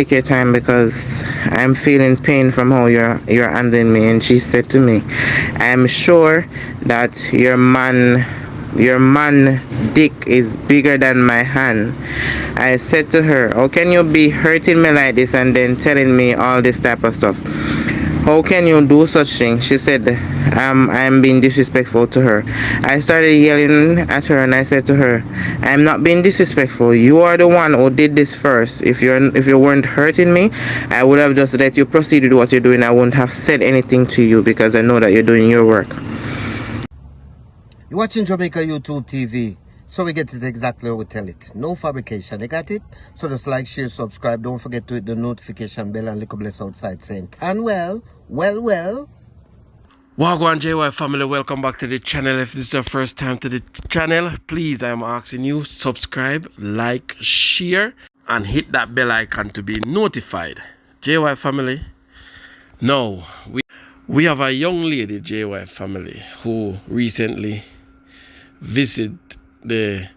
take your time because I'm feeling pain from how you're handling me. And she said to me, I'm sure that your man dick is bigger than my hand. I said to her, how can you be hurting me like this and then telling me all this type of stuff? How can you do such thing? She said, I'm being disrespectful to her. I started yelling at her and I said to her, I'm not being disrespectful. You are the one who did this first. If you weren't hurting me, I would have just let you proceed with what you're doing. I wouldn't have said anything to you because I know that you're doing your work. You're watching Jamaica YouTube TV. So we get it exactly how we tell it. No fabrication. You got it? So just like, share, subscribe. Don't forget to hit the notification bell and little bless outside saying, can well. Wagwan JY family, welcome back to the channel. If this is your first time to the channel, please, I am asking you, subscribe, like, share, and hit that bell icon to be notified. JY family, now, we have a young lady, JY family, who recently visited the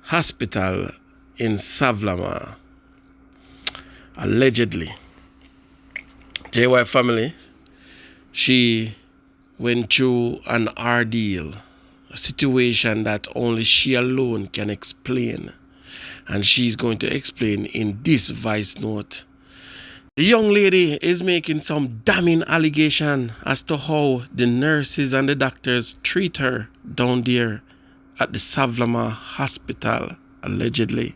hospital in Sav-La-Mar, allegedly. JY family, she went through an ordeal, a situation that only she alone can explain. And she's going to explain in this voice note. The young lady is making some damning allegation as to how the nurses and the doctors treat her down there at the Sav-La-Mar hospital, allegedly.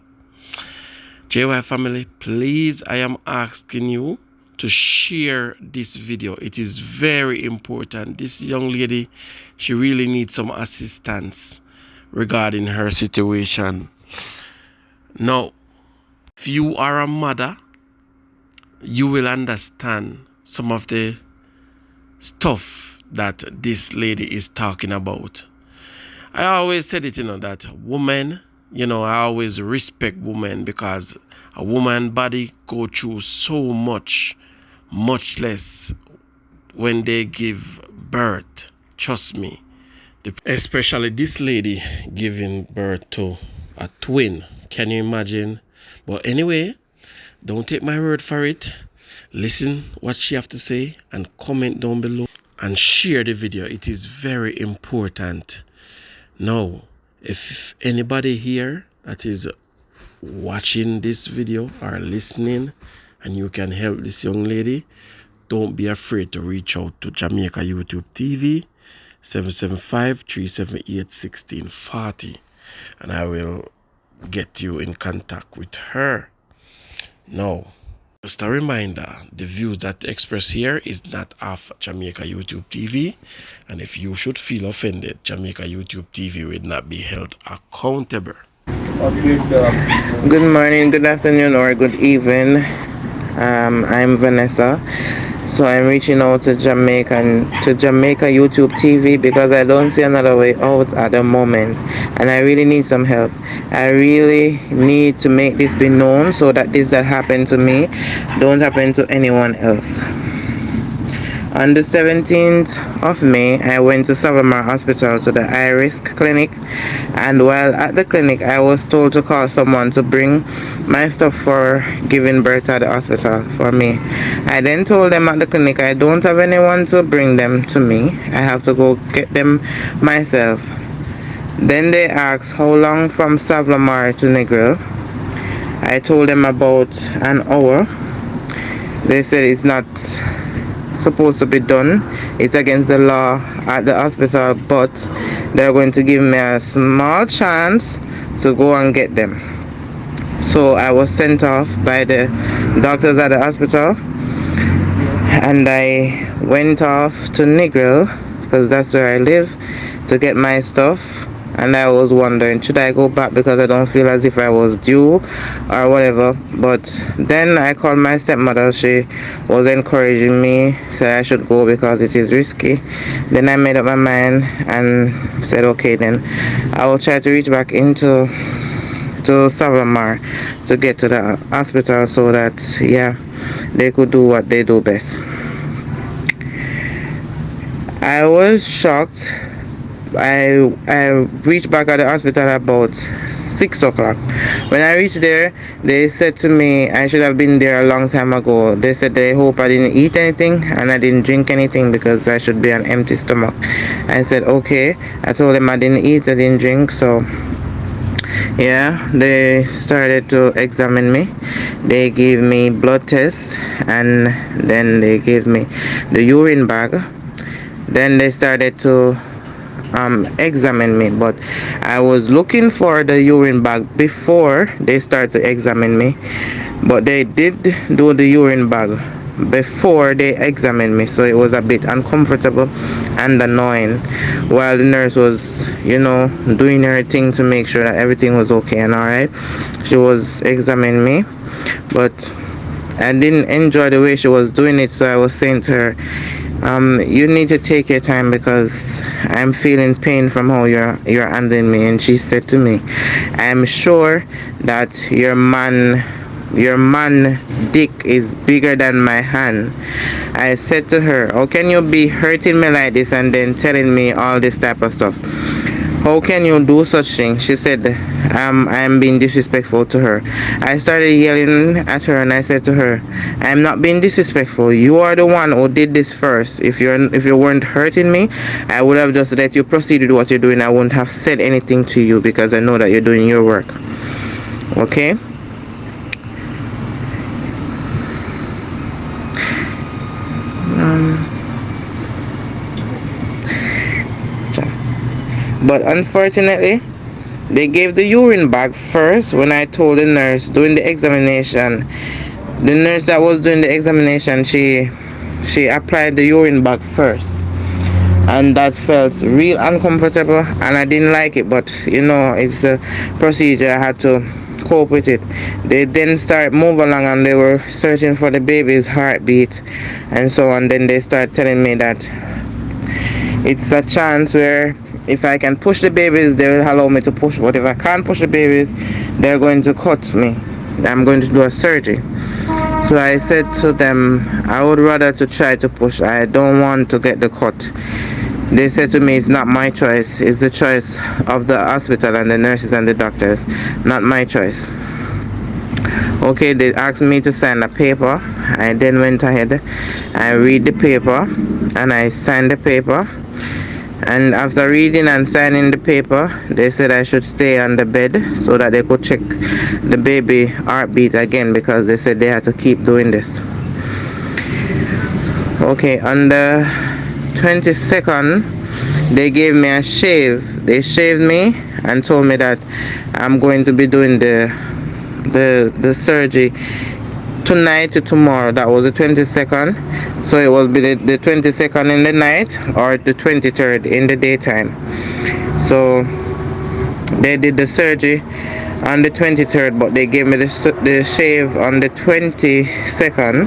JY family, please, I am asking you to share this video. It is very important. This young lady, she really needs some assistance regarding her situation. Now, if you are a mother, you will understand some of the stuff that this lady is talking about. I always said it, that women, I always respect women because a woman body go through so much less when they give birth. Trust me. Especially this lady giving birth to a twin. Can you imagine? But anyway, don't take my word for it. Listen what she have to say and comment down below and share the video. It is very important. Now, if anybody here that is watching this video or listening and you can help this young lady, don't be afraid to reach out to Jamaica YouTube TV 775-378-1640 and I will get you in contact with her. Now, just a reminder, the views that expressed here is not of Jamaica YouTube TV, and if you should feel offended, Jamaica YouTube TV will not be held accountable. Good morning, good afternoon, or good evening. I'm Vanessa. So I'm reaching out to Jamaica YouTube TV because I don't see another way out at the moment, and I really need some help. I really need to make this be known so that this that happened to me don't happen to anyone else. On the 17th of May, I went to Sav-La-Mar Hospital to the high-risk clinic, and while at the clinic, I was told to call someone to bring my stuff for giving birth at the hospital for me. I then told them at the clinic I don't have anyone to bring them to me. I have to go get them myself. Then they asked how long from Sav-La-Mar to Negril. I told them about an hour. They said it's not supposed to be done. It's against the law at the hospital, but they're going to give me a small chance to go and get them. So I was sent off by the doctors at the hospital, and I went off to Negril because that's where I live to get my stuff. And I was wondering, should I go back because I don't feel as if I was due or whatever. But then I called my stepmother. She was encouraging me, said I should go because it is risky. Then I made up my mind and said, okay, then I will try to reach back into Sav-La-Mar to get to the hospital so that, they could do what they do best. I was shocked I reached back at the hospital about 6 o'clock. When I reached there, they said to me I should have been there a long time ago. They said they hope I didn't eat anything and I didn't drink anything because I should be on empty stomach. I said okay. I told them I didn't eat, I didn't drink, so yeah, they started to examine me. They gave me blood tests and then they gave me the urine bag. Then they started to examine me, but I was looking for the urine bag before they started to examine me, but they did do the urine bag before they examined me, so it was a bit uncomfortable and annoying while the nurse was doing her thing to make sure that everything was okay and all right. She was examining me, but I didn't enjoy the way she was doing it, so I was saying to her, you need to take your time because I'm feeling pain from how you're handling me. And she said to me, I'm sure that your man dick is bigger than my hand. I said to her, how can you be hurting me like this and then telling me all this type of stuff? How can you do such things? She said, I'm being disrespectful to her. I started yelling at her and I said to her, I'm not being disrespectful. You are the one who did this first. If you weren't hurting me, I would have just let you proceed with what you're doing. I wouldn't have said anything to you because I know that you're doing your work. Okay? But unfortunately, they gave the urine bag first when I told the nurse doing the examination. The nurse that was doing the examination, she applied the urine bag first. And that felt real uncomfortable and I didn't like it, but it's the procedure. I had to cope with it. They then start move along and they were searching for the baby's heartbeat and so on. Then they start telling me that it's a chance where if I can push the babies, they will allow me to push. But if I can't push the babies, they're going to cut me. I'm going to do a surgery. So I said to them, I would rather to try to push. I don't want to get the cut. They said to me, it's not my choice. It's the choice of the hospital and the nurses and the doctors. Not my choice. Okay, they asked me to sign a paper. I then went ahead. I read the paper and I signed the paper. And after reading and signing the paper, they said I should stay on the bed so that they could check the baby heartbeat again because they said they had to keep doing this. Okay, on the 22nd, they gave me a shave. They shaved me and told me that I'm going to be doing the surgery tonight to tomorrow. That was the 22nd. So it will be the 22nd in the night or the 23rd in the daytime. So they did the surgery on the 23rd, but they gave me the shave on the 22nd.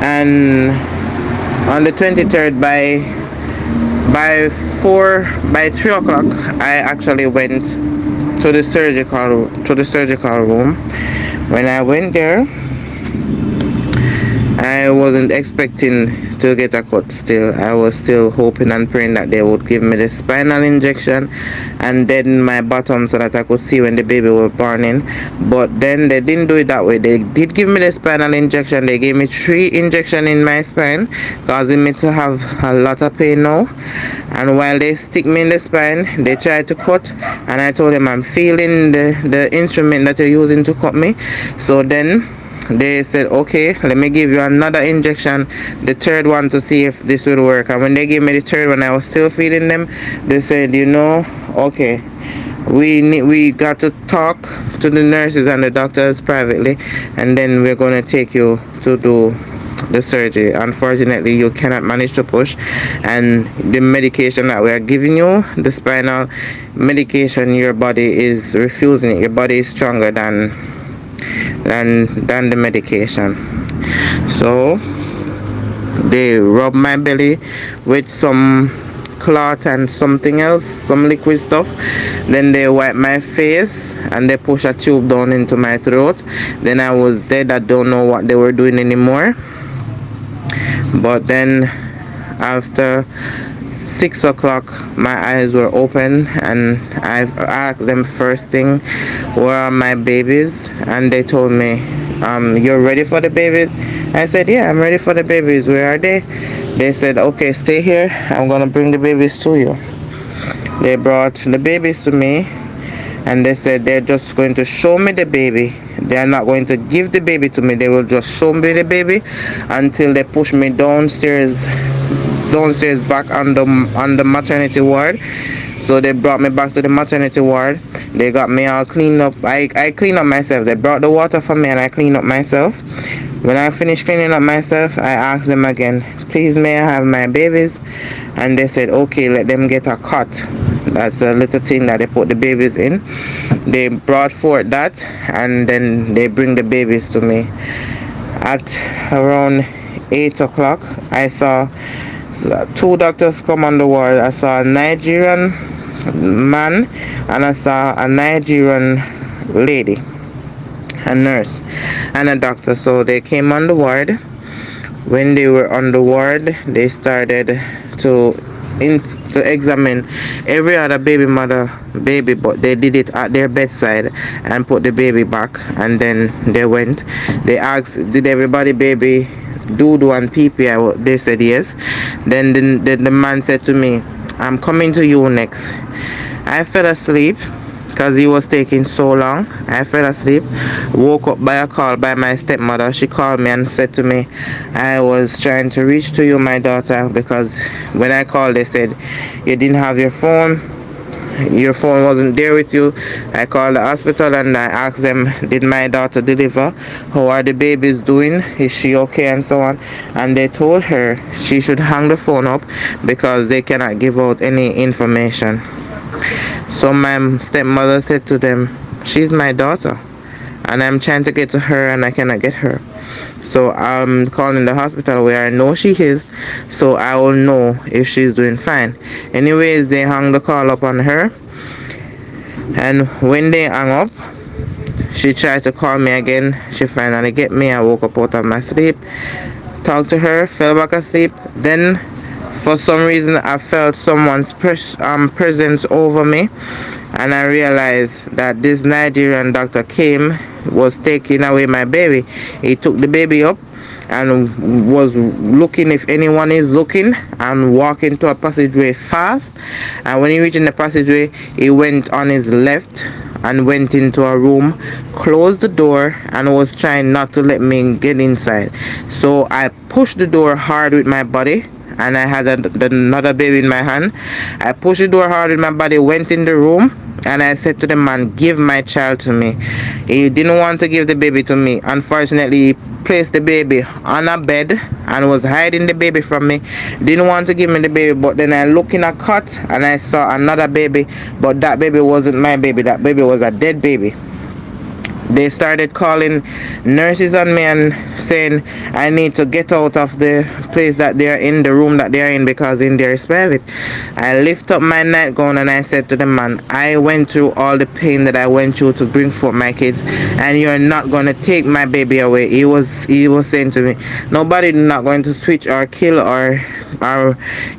And on the 23rd by 3 o'clock, I actually went to the surgical room. When I went there, I wasn't expecting to get a cut still. I was still hoping and praying that they would give me the spinal injection and then my bottom so that I could see when the baby was born in. But then they didn't do it that way. They did give me the spinal injection. They gave me 3 injections in my spine, causing me to have a lot of pain now. And while they stick me in the spine, they tried to cut and I told them I'm feeling the instrument that you're using to cut me. So then they said, okay, let me give you another injection, the third one, to see if this would work. And when they gave me the third one, I was still feeling them. They said, okay, we got to talk to the nurses and the doctors privately, and then we're going to take you to do the surgery. Unfortunately, you cannot manage to push, and the medication that we are giving you, the spinal medication, your body is refusing it. Your body is stronger than the medication. So they rub my belly with some cloth and something else, some liquid stuff. Then they wipe my face and they push a tube down into my throat. Then I was dead. I don't know what they were doing anymore. But then after 6 o'clock, my eyes were open, and I asked them first thing, where are my babies? And they told me, you're ready for the babies? I said, yeah, I'm ready for the babies. Where are they? They said, okay, stay here. I'm gonna bring the babies to you. They brought the babies to me, and they said they're just going to show me the baby. They are not going to give the baby to me. They will just show me the baby until they push me downstairs back on the maternity ward. So they brought me back to the maternity ward. They got me all cleaned up. I cleaned up myself. They brought the water for me and I cleaned up myself. When I finished cleaning up myself, I asked them again, please may I have my babies? And they said, okay, let them get a cot. That's a little thing that they put the babies in. They brought forth that, and then they bring the babies to me. At around 8 o'clock, I saw two doctors come on the ward. I saw a Nigerian man and I saw a Nigerian lady, a nurse and a doctor. So they came on the ward. When they were on the ward, they started to to examine every other baby, but they did it at their bedside and put the baby back, and then they went. They asked, did everybody baby doo and pee pee? They said yes. Then the man said to me, I'm coming to you next. I fell asleep because he was taking so long. I fell asleep, woke up by a call by my stepmother. She called me and said to me, I was trying to reach to you, my daughter, because when I called, they said you didn't have your phone wasn't there with you. I called the hospital and I asked them, did my daughter deliver? How are the babies doing? Is she okay? And so on. And they told her she should hang the phone up because they cannot give out any information. So my stepmother said to them, she's my daughter and I'm trying to get to her and I cannot get her. So I'm calling the hospital where I know she is, so I will know if she's doing fine. Anyways, they hung the call up on her, and when they hung up, she tried to call me again. She finally get me. I woke up out of my sleep, talked to her, fell back asleep. Then for some reason I felt someone's presence over me, and I realized that this Nigerian doctor was taking away my baby. He took the baby up and was looking if anyone is looking, and walking to a passageway fast. And when he reached in the passageway, he went on his left and went into a room, closed the door, and was trying not to let me get inside. So I pushed the door hard with my body, and I had another baby in my hand. I pushed the door hard with my body, went in the room, and I said to the man, give my child to me. He didn't want to give the baby to me. Unfortunately, he placed the baby on a bed and was hiding the baby from me. Didn't want to give me the baby, but then I looked in a cot and I saw another baby, but that baby wasn't my baby. That baby was a dead baby. They started calling nurses on me and saying I need to get out of the place that they're in, the room that they're in, because in there is private. I lift up my nightgown and I said to the man, I went through all the pain that I went through to bring forth my kids, and you're not going to take my baby away. He was saying to me, nobody is not going to switch or kill or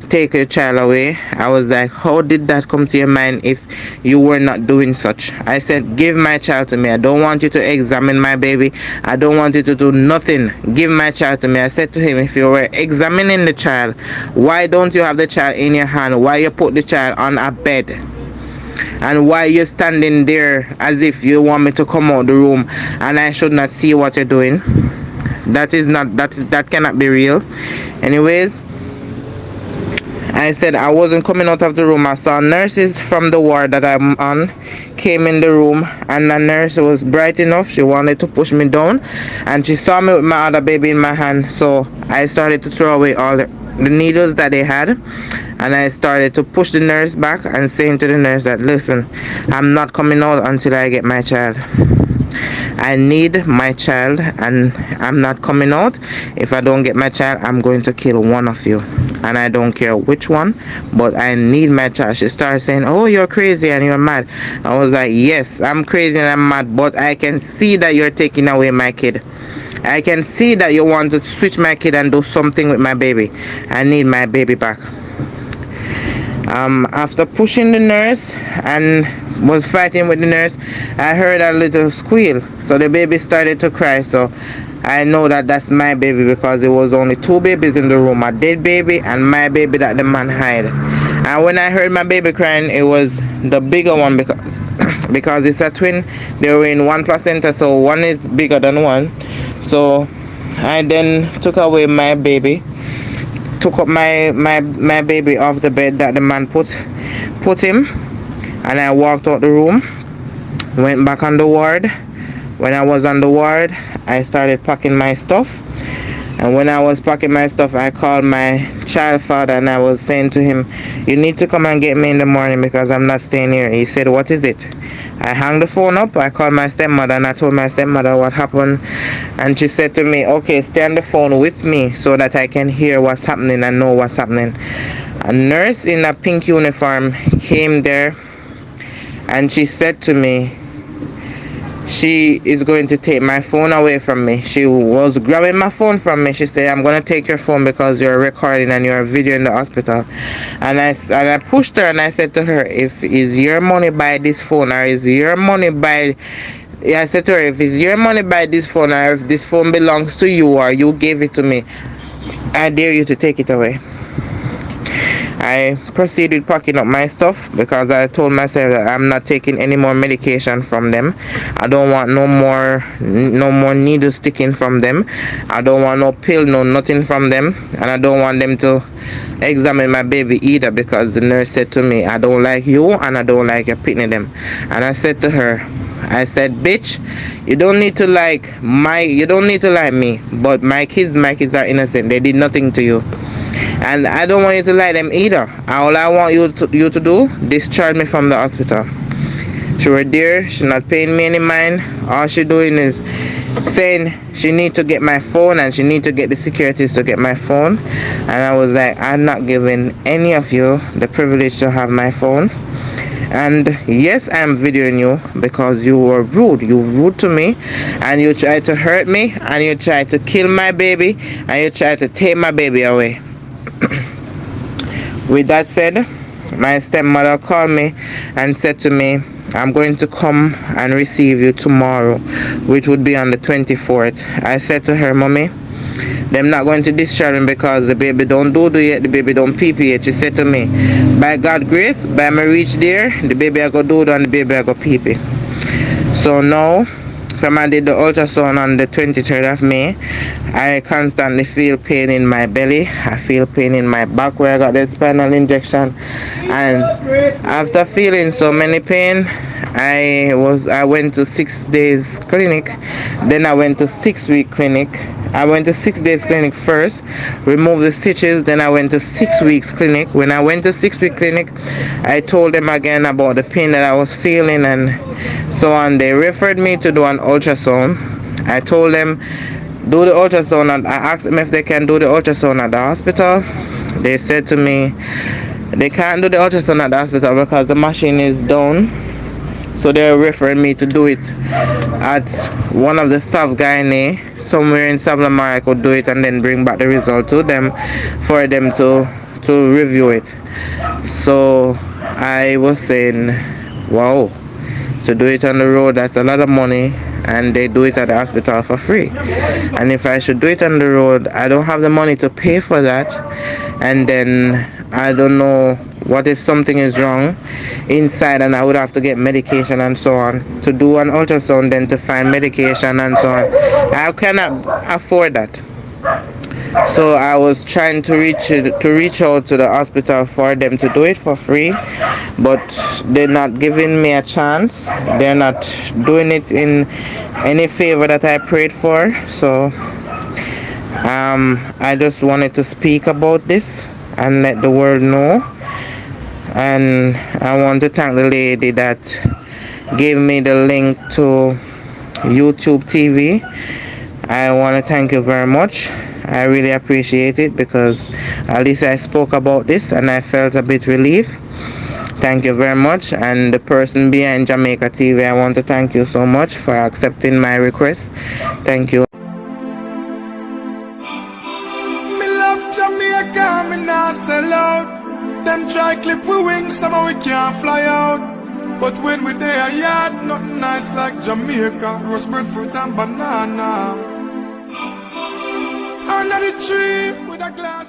take your child away. I was like, how did that come to your mind if you were not doing such? I said, give my child to me. I don't want you to examine my baby. I don't want you to do nothing. Give my child to me. I said to him, if you were examining the child, why don't you have the child in your hand? Why you put the child on a bed? And why you standing there as if you want me to come out the room and I should not see what you're doing? That cannot be real. Anyways, I said I wasn't coming out of the room. I saw nurses from the ward that I'm on came in the room, and the nurse was bright enough. She wanted to push me down, and she saw me with my other baby in my hand. So I started to throw away all the needles that they had, and I started to push the nurse back and saying to the nurse that, listen, I'm not coming out until I get my child. I need my child and I'm not coming out. If I don't get my child, I'm going to kill one of you, and I don't care which one, but I need my child. She started saying, oh, you're crazy and you're mad. I was like, yes, I'm crazy and I'm mad, but I can see that you're taking away my kid. I can see that you want to switch my kid and do something with my baby. I need my baby back. After pushing the nurse and was fighting with the nurse, I heard a little squeal. So the baby started to cry. So I know that that's my baby because there was only two babies in the room, a dead baby and my baby that the man hid. And when I heard my baby crying, it was the bigger one because because it's a twin. They were in one placenta, so one is bigger than one. So I then took away my baby, took up my baby off the bed that the man put him, and I walked out the room, went back on the ward. When I was on the ward, I started packing my stuff. And when I was packing my stuff, I called my child father and I was saying to him, you need to come and get me in the morning because I'm not staying here. He said, what is it? I hung the phone up. I called my stepmother and I told my stepmother what happened. And she said to me, okay, stay on the phone with me so that I can hear what's happening and know what's happening. A nurse in a pink uniform came there and she said to me, she is going to take my phone away from me. She was grabbing my phone from me. She said, I'm going to take your phone because you're recording and you're videoing the hospital. And I pushed her and I said to her, if is your money buy this phone or is your money buy... I said to her, if it's your money buy this phone or if this phone belongs to you or you gave it to me, I dare you to take it away. I proceeded packing up my stuff because I told myself that I'm not taking any more medication from them. I don't want no more needle sticking from them. I don't want no pill, no nothing from them. And I don't want them to examine my baby either because the nurse said to me, I don't like you and I don't like your pitney them. And I said to her, I said, bitch, you don't need to like me, but my kids are innocent. They did nothing to you. And I don't want you to like them either. All I want you to do, discharge me from the hospital. She was there, she not paying me any mind. All she doing is saying she need to get my phone and she need to get the securities to get my phone. And I was like, I'm not giving any of you the privilege to have my phone. And yes, I'm videoing you because you were rude. You rude to me and you tried to hurt me and you tried to kill my baby and you tried to take my baby away. With that said, my stepmother called me and said to me, I'm going to come and receive you tomorrow, which would be on the 24th. I said to her, mommy, them not going to discharge me because the baby don't do yet, the baby don't pee yet. She said to me, by God's grace, by me reach there, the baby I go do and the baby I go pee. So now, from I did the ultrasound on the 23rd of May, I constantly feel pain in my belly. I feel pain in my back where I got the spinal injection. And after feeling so many pain, I went to 6 days clinic. Then I went to 6-week clinic. I went to 6 days clinic first, removed the stitches, then I went to 6 weeks clinic. When I went to 6-week clinic, I told them again about the pain that I was feeling and so on. They referred me to do an ultrasound. I told them, do the ultrasound, and I asked them if they can do the ultrasound at the hospital. They said to me, they can't do the ultrasound at the hospital because the machine is down. So they're referring me to do it at one of the Sav-Gyne somewhere in Sav-La-Mar. I could do it and then bring back the result to them for them to review it. So I was saying, wow, to do it on the road, that's a lot of money, and they do it at the hospital for free. And if I should do it on the road, I don't have the money to pay for that. And then I don't know, what if something is wrong inside and I would have to get medication and so on, to do an ultrasound, then to find medication and so on. I cannot afford that. So I was trying to reach out to the hospital for them to do it for free, but they're not giving me a chance. They're not doing it in any favor that I prayed for. So I just wanted to speak about this and let the world know. And I want to thank the lady that gave me the link to YouTube TV. I want to thank you very much. I really appreciate it because at least I spoke about this and I felt a bit relief. Thank you very much. And the person behind Jamaica TV, I want to thank you so much for accepting my request. Thank you. Me love Jamaica, me not sell out. them try clip we wings, somehow we can't fly out. But when we there yard, nothing nice like Jamaica. Roast breadfruit and banana. Under the tree with a glass.